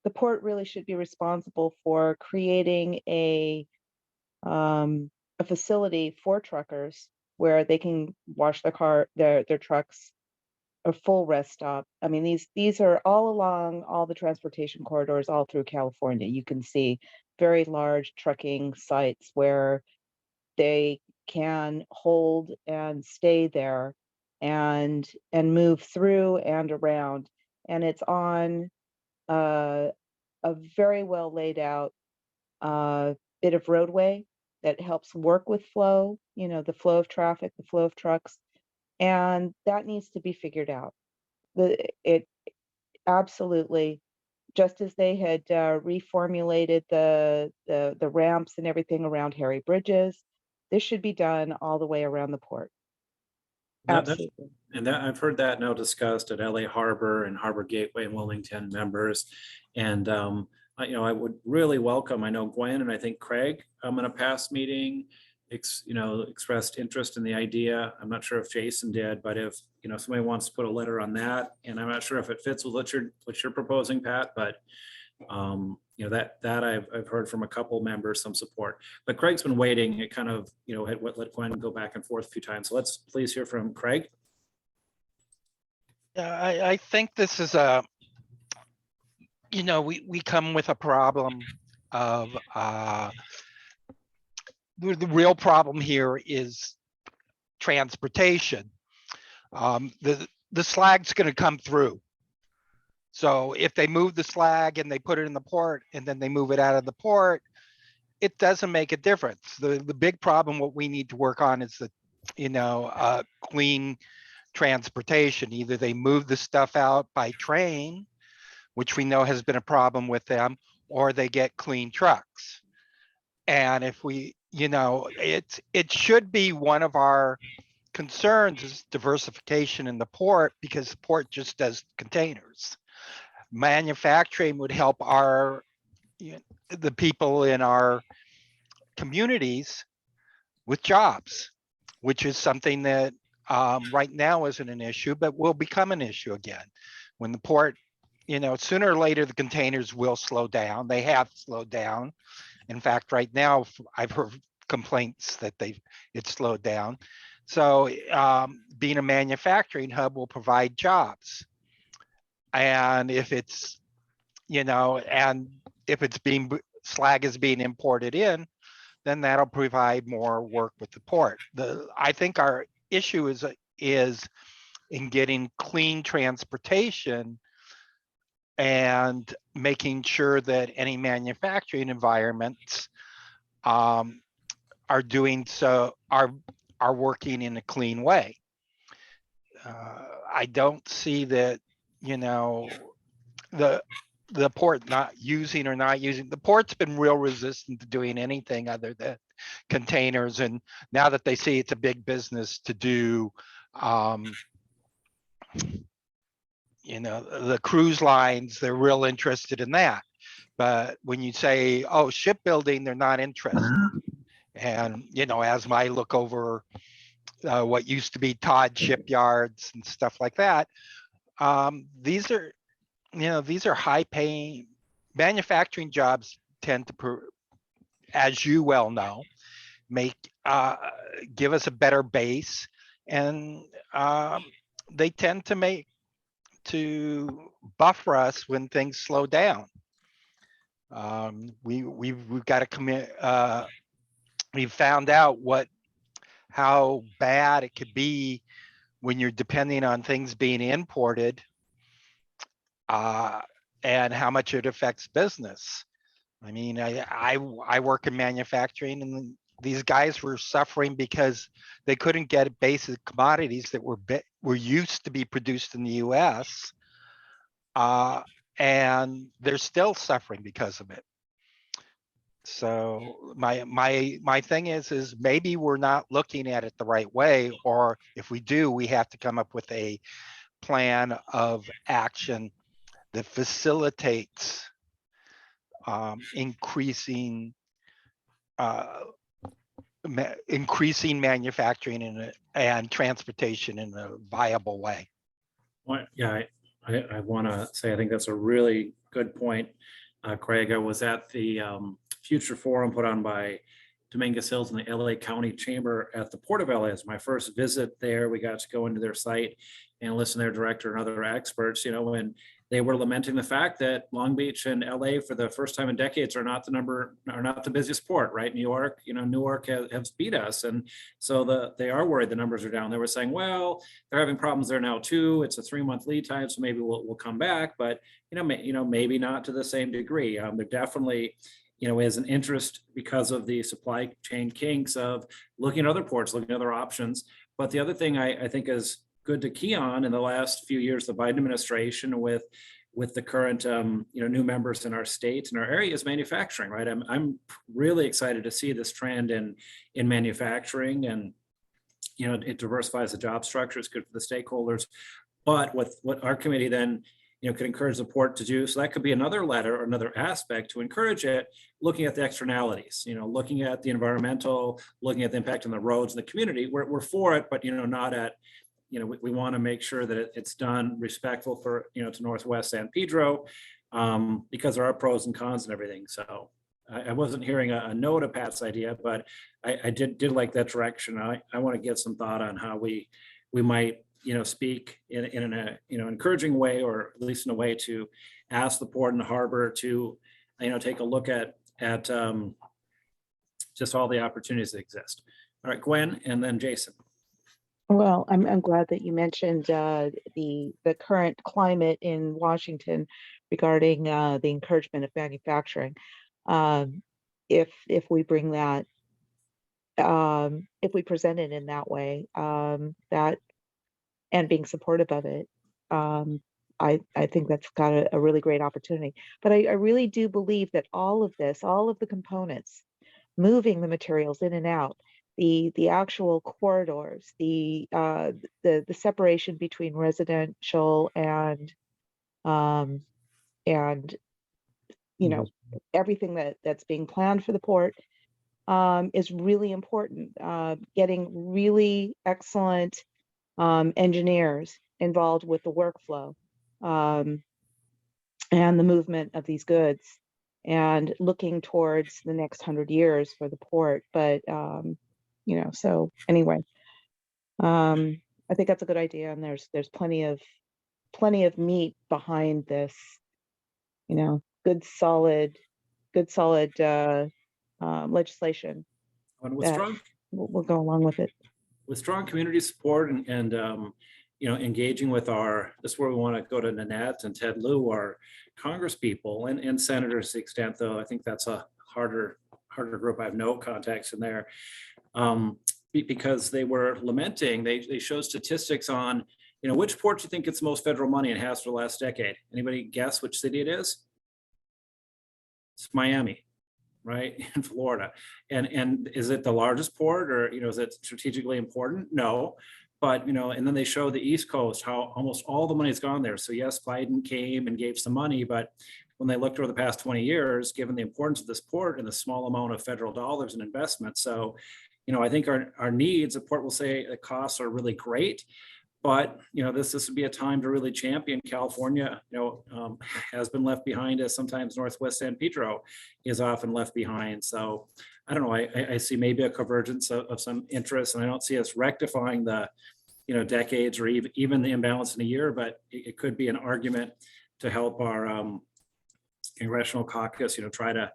the port really should be responsible for creating a facility for truckers where they can wash their trucks, a full rest stop. I mean, these are all along all the transportation corridors all through California. You can see very large trucking sites where they can hold and stay there and move through and around. And it's on a very well laid out bit of roadway that helps work with flow, you know, the flow of traffic, the flow of trucks, and that needs to be figured out. It absolutely, just as they had reformulated the ramps and everything around Harry Bridges, this should be done all the way around the port. Absolutely. And that I've heard that now discussed at LA Harbor and Harbor Gateway and Wilmington members. And I would really welcome, I know Gwen and I think Craig in a past meeting expressed interest in the idea. I'm not sure if Jason did, but if somebody wants to put a letter on that, and I'm not sure if it fits with what you're proposing, Pat, but that I've heard from a couple members some support. But Craig's been waiting. It kind of let Gwen go back and forth a few times. So let's please hear from Craig. Yeah, I think this is we come with a problem of the real problem here is transportation. The slag's going to come through. So if they move the slag and they put it in the port and then they move it out of the port, it doesn't make a difference. The big problem, what we need to work on is the clean transportation. Either they move the stuff out by train, which we know has been a problem with them, or they get clean trucks. And if we, it should be one of our concerns is diversification in the port, because the port just does containers. Manufacturing would help the people in our communities with jobs, which is something that right now isn't an issue, but will become an issue again. When the port, sooner or later, the containers will slow down. They have slowed down. In fact, right now, I've heard complaints that it's slowed down. So being a manufacturing hub will provide jobs. And if it's, slag is being imported in, then that'll provide more work with the port. I think our issue is in getting clean transportation and making sure that any manufacturing environments are working in a clean way. I don't see that, the port not using. The port's been real resistant to doing anything other than containers. And now that they see it's a big business to do, the cruise lines, they're real interested in that. But when you say, oh, shipbuilding, they're not interested. And, as I look over what used to be Todd shipyards and stuff like that, these are high paying manufacturing jobs, tend to, as you well know, make, give us a better base. And they tend to buffer us when things slow down. We've got to commit, we've found out how bad it could be when you're depending on things being imported, and how much it affects business. I mean, I work in manufacturing, and these guys were suffering because they couldn't get basic commodities that were used to be produced in the US. And they're still suffering because of it. So my thing is maybe we're not looking at it the right way, or if we do, we have to come up with a plan of action that facilitates increasing manufacturing and transportation in a viable way. Well, yeah, I want to say, I think that's a really good point, Craig. I was at the Future Forum put on by Dominguez Hills and the LA County Chamber at the Port of LA. It's my first visit there. We got to go into their site and listen to their director and other experts, when they were lamenting the fact that Long Beach and LA for the first time in decades are not the busiest port, right? New York, Newark has beat us. And so they are worried the numbers are down. They were saying, well, they're having problems there now too. It's a 3-month lead time, so maybe we'll come back, but maybe not to the same degree. There definitely is an interest because of the supply chain kinks of looking at other ports, looking at other options. But the other thing I think is good to key on in the last few years, the Biden administration with the current new members in our state and our area is manufacturing, right? I'm really excited to see this trend in manufacturing, and it diversifies the job structure. It's good for the stakeholders. But what our committee then could encourage the port to do, so that could be another letter or another aspect to encourage it, looking at the externalities, looking at the environmental, looking at the impact on the roads and the community. We're for it, but not at, we want to make sure that it's done respectful for, to Northwest San Pedro, because there are pros and cons and everything. So I wasn't hearing a no to Pat's idea, but I did like that direction. I want to get some thought on how we might, speak in an encouraging way, or at least in a way to ask the port and the harbor to, take a look at just all the opportunities that exist. All right, Gwen, and then Jason. Well, I'm glad that you mentioned the current climate in Washington regarding the encouragement of manufacturing. If we bring that, if we present it in that way, that and being supportive of it, I think that's got a really great opportunity. But I really do believe that all of this, all of the components, moving the materials in and out, the actual corridors, the separation between residential and everything that's being planned for the port is really important. Getting really excellent engineers involved with the workflow and the movement of these goods, and looking towards the next 100 years for the port. But so anyway, I think that's a good idea, and there's plenty of meat behind this, good solid legislation. And with strong, we'll go along with it. With strong community support and engaging with this is where we want to go to Nanette and Ted Lieu, our Congress people and senators to the extent, though I think that's a harder group. I have no contacts in there, because they were lamenting, they show statistics on, which port do you think gets the most federal money and has for the last decade? Anybody guess which city it is? It's Miami, right, in Florida. And is it the largest port, or is it strategically important? No. But and then they show the East Coast, how almost all the money's gone there. So yes, Biden came and gave some money, but when they looked over the past 20 years, given the importance of this port and the small amount of federal dollars and investment. So I think our needs, the port will say the costs are really great, But, this would be a time to really champion California, has been left behind, as sometimes Northwest San Pedro is often left behind. So I don't know, I see maybe a convergence of some interest, and I don't see us rectifying the, decades or even the imbalance in a year, but it could be an argument to help our congressional caucus, try to,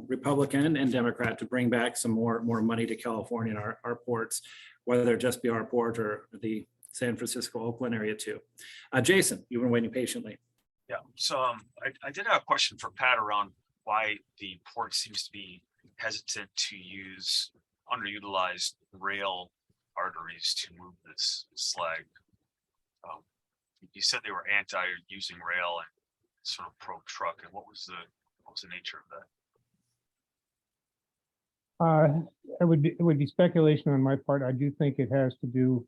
Republican and Democrat, to bring back some more money to California and our ports, whether it just be our port or the San Francisco, Oakland area too. Jason, you've been waiting patiently. Yeah, so I did have a question for Pat around why the port seems to be hesitant to use underutilized rail arteries to move this slag. You said they were anti using rail and sort of pro truck, and what was the nature of that? It would be speculation on my part. I do think it has to do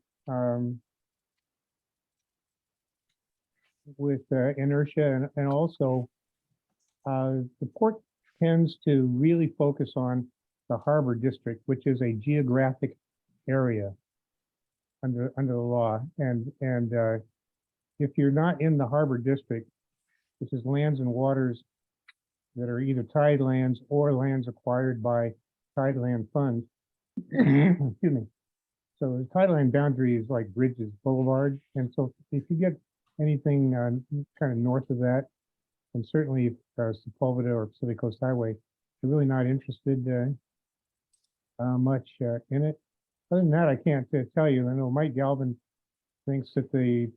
with inertia, and also the port tends to really focus on the harbor district, which is a geographic area under the law, and if you're not in the harbor district, which is lands and waters that are either tide lands or lands acquired by tideland funds. Excuse me. So the tideland boundary is like bridges, boulevards, and so if you get anything kind of north of that, and certainly if Sepulveda or Pacific Coast Highway, they're really not interested much in it. Other than that, I can't tell you. I know Mike Galvin thinks that the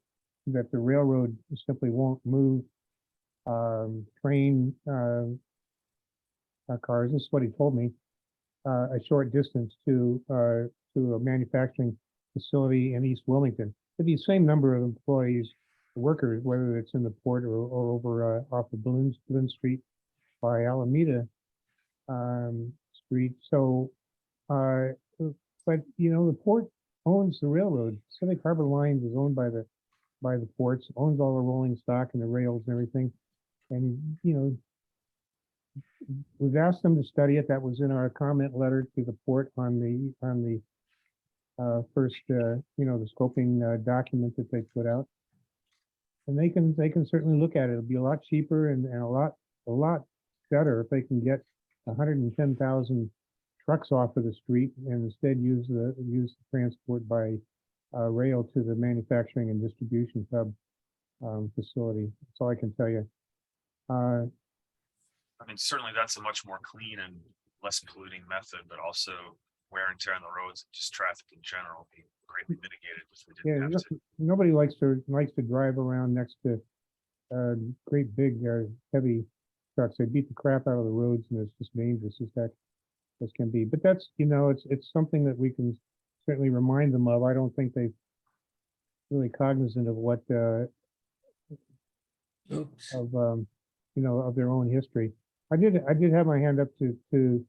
railroad simply won't move train cars. This is what he told me. A short distance to a manufacturing facility in East Wilmington. It'd be the same number of employees, workers, whether it's in the port or over off of Balloon Street by Alameda Street. So, but the port owns the railroad. Pacific Harbor Lines is owned by the ports, owns all the rolling stock and the rails and everything. And we've asked them to study it. That was in our comment letter to the port on the first the scoping document that they put out. And they can certainly look at it. It'll be a lot cheaper and a lot better if they can get 110,000 trucks off of the street and instead use the transport by rail to the manufacturing and distribution hub facility. That's all I can tell you. I mean, certainly that's a much more clean and less polluting method, but also wear and tear on the roads, and just traffic in general, be greatly mitigated if we didn't have to. Nobody likes to drive around next to great big heavy trucks. They beat the crap out of the roads, and it's just dangerous as heck as can be. But that's it's something that we can certainly remind them of. I don't think they're really cognizant of what of their own history. I did have my hand up to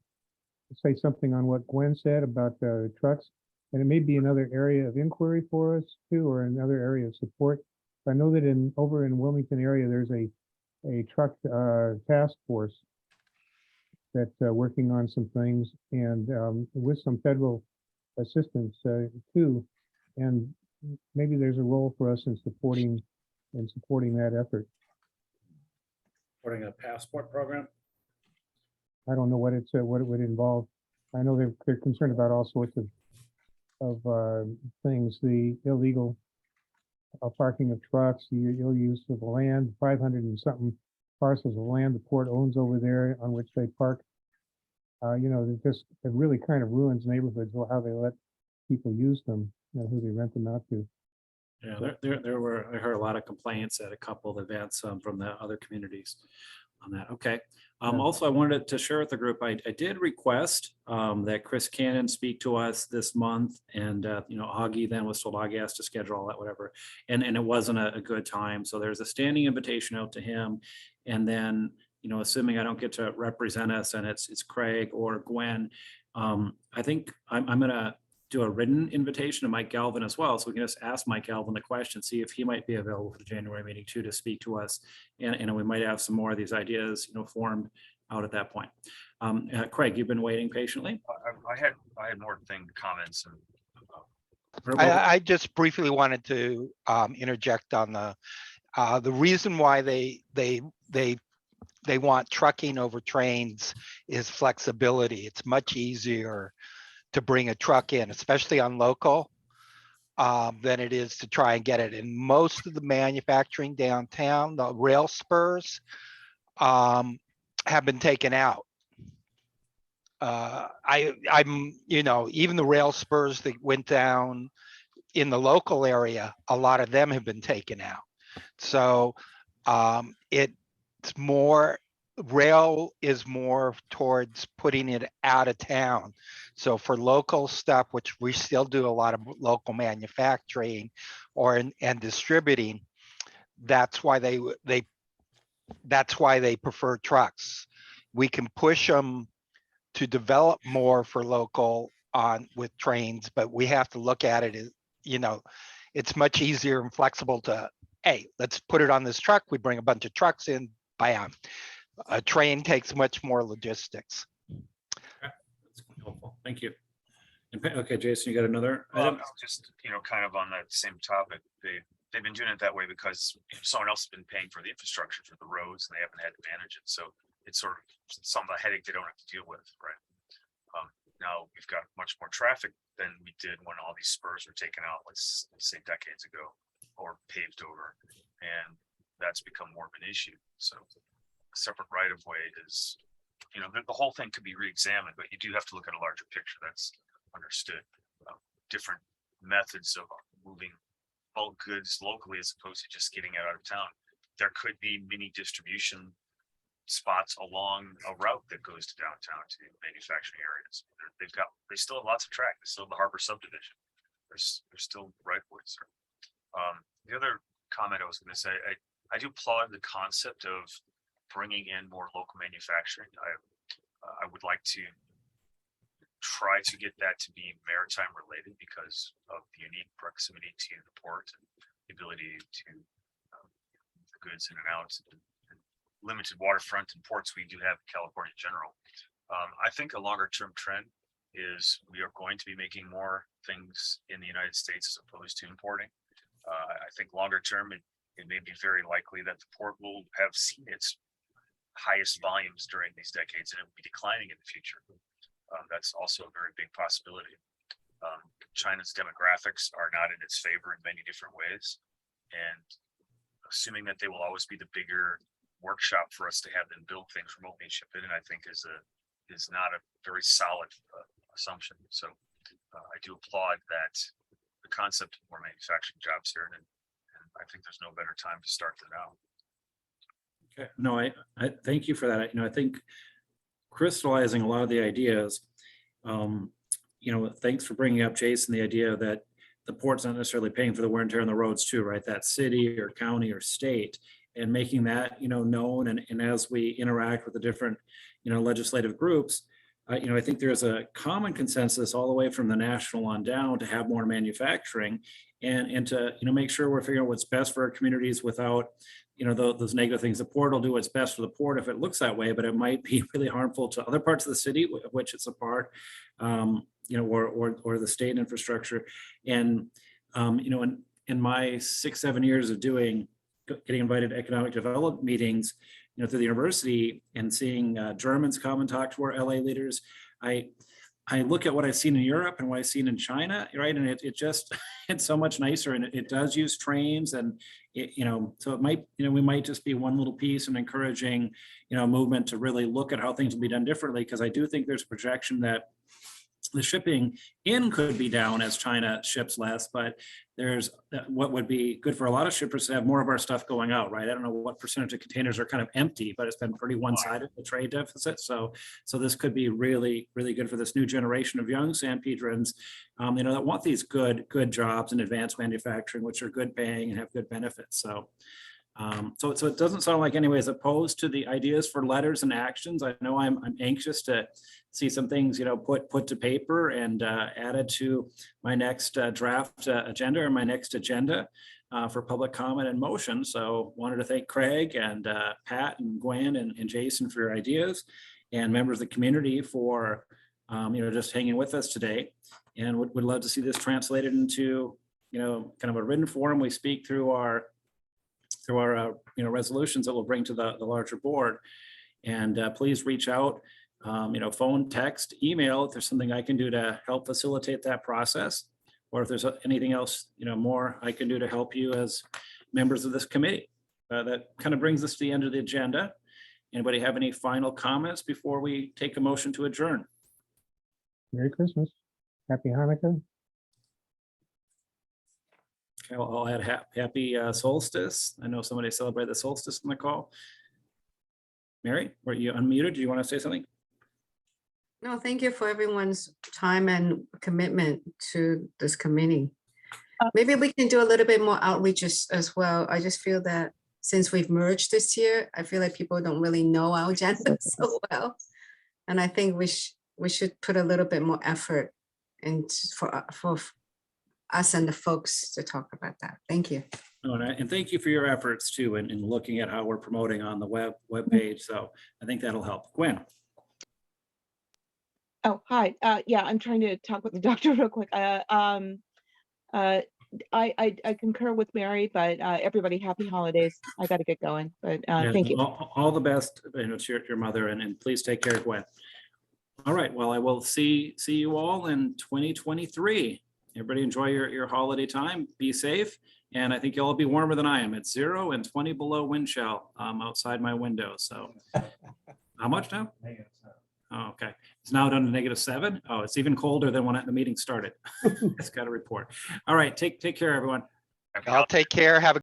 say something on what Gwen said about trucks, and it may be another area of inquiry for us too, or another area of support. I know that over in Wilmington area, there's a truck task force that's working on some things, and with some federal assistance too, and maybe there's a role for us in supporting that effort. Supporting a passport program. I don't know what it would involve. I know they're concerned about all sorts of things. The illegal parking of trucks, you'll use of the land, 500 and something parcels of land the port owns over there on which they park. It really kind of ruins neighborhoods, how they let people use them, who they rent them out to. Yeah, I heard a lot of complaints at a couple of events from the other communities on that. Okay. Also, I wanted to share with the group, I did request that Chris Cannon speak to us this month, and Augie then was told Augie has to schedule all that, whatever, and it wasn't a good time. So there's a standing invitation out to him, and then assuming I don't get to represent us and it's Craig or Gwen, I think I'm gonna do a written invitation to Mike Galvin as well. So we can just ask Mike Galvin the question, see if he might be available for the January meeting too, to speak to us. And we might have some more of these ideas, formed out at that point. Craig, you've been waiting patiently. I had more comments, and I just briefly wanted to interject on the reason why they want trucking over trains is flexibility. It's much easier to bring a truck in, especially on local, than it is to try and get it. And most of the manufacturing downtown, the rail spurs, have been taken out. I'm, even the rail spurs that went down in the local area, a lot of them have been taken out. So it's more, rail is more towards putting it out of town. So for local stuff, which we still do a lot of local manufacturing and distributing, that's why they prefer trucks. We can push them to develop more for local with trains, but we have to look at it as, it's much easier and flexible to, hey, let's put it on this truck. We bring a bunch of trucks in, bam. A train takes much more logistics. That's helpful. Thank you. And okay, Jason, you got another Well, item? just, kind of on that same topic, they've been doing it that way because someone else has been paying for the infrastructure for the roads and they haven't had to manage it. So it's sort of some of the headache they don't have to deal with, right? Now we've got much more traffic than we did when all these spurs were taken out, let's say decades ago, or paved over, and that's become more of an issue. So a separate right of way is, the whole thing could be re-examined, but you do have to look at a larger picture. That's understood. Different methods of moving bulk goods locally as opposed to just getting it out of town. There could be mini distribution spots along a route that goes to downtown to manufacturing areas. They still have lots of track. They still have the Harbor subdivision. There's still right of ways. The other comment I was going to say, I do applaud the concept of bringing in more local manufacturing. I would like to try to get that to be maritime related because of the unique proximity to the port and the ability to move the goods in and out, and limited waterfront and ports we do have in California in general. I think a longer term trend is we are going to be making more things in the United States as opposed to importing. I think longer term, it may be very likely that the port will have seen its highest volumes during these decades and it will be declining in the future. That's also a very big possibility. China's demographics are not in its favor in many different ways. And assuming that they will always be the bigger workshop for us to have them build things remotely and ship it in, I think is not a very solid assumption. So I do applaud that the concept of more manufacturing jobs here, and I think there's no better time to start than now. Okay, no, I thank you for that. I think crystallizing a lot of the ideas, thanks for bringing up, Jason, the idea that the port's not necessarily paying for the wear and tear on the roads too, right? That city or county or state, and making that, known. And as we interact with the different, legislative groups, I think there's a common consensus all the way from the national on down to have more manufacturing and to, make sure we're figuring out what's best for our communities without, those negative things. The port will do what's best for the port if it looks that way, but it might be really harmful to other parts of the city, of which it's a part, or the state infrastructure. And, in my 6-7 years of getting invited to economic development meetings, through the university and seeing Germans come and talk to our LA leaders, I look at what I've seen in Europe and what I've seen in China, right? And it just, it's so much nicer, and it does use trains, and so it might, we might just be one little piece in encouraging, movement to really look at how things will be done differently. Because I do think there's a projection that the shipping in could be down as China ships less, but there's what would be good for a lot of shippers to have more of our stuff going out, right? I don't know what percentage of containers are kind of empty, but it's been pretty one-sided, the trade deficit. So this could be really, really good for this new generation of young San Pedrons, that want these good jobs in advanced manufacturing, which are good paying and have good benefits. So it doesn't sound like anyways opposed to the ideas for letters and actions. I know I'm anxious to see some things, put to paper and added to my next draft agenda or my next agenda for public comment and motion. So wanted to thank Craig and Pat and Gwen and Jason for your ideas, and members of the community for just hanging with us today. And would love to see this translated into, kind of a written form. We speak through our resolutions that we'll bring to the larger board. And please reach out, phone, text, email, if there's something I can do to help facilitate that process, or if there's anything else, more I can do to help you as members of this committee. That kind of brings us to the end of the agenda. Anybody have any final comments before we take a motion to adjourn? Merry Christmas. Happy Hanukkah. Okay, I'll add happy solstice. I know somebody celebrated the solstice on the call. Mary, were you unmuted? Do you want to say something? No, thank you for everyone's time and commitment to this committee. Maybe we can do a little bit more outreach as well. I just feel that since we've merged this year, I feel like people don't really know our agenda so well. And I think we should put a little bit more effort into for us and the folks to talk about that. Thank you. Oh, and thank you for your efforts too, in looking at how we're promoting on the web page. So I think that'll help. Gwen. Oh, hi. Yeah, I'm trying to talk with the doctor real quick. I concur with Mary, but everybody, happy holidays. I got to get going, but Yeah, thank you. All the best, to your mother, and please take care, Gwen. All right, well, I will see you all in 2023. Everybody enjoy your holiday time. Be safe. And I think you'll all be warmer than I am. It's 0 and 20 below wind chill outside my window. So how much now? Oh, okay. It's now down to -7. Oh, it's even colder than when the meeting started. It's got a report. All right. Take care, everyone. Happy I'll take care. Have a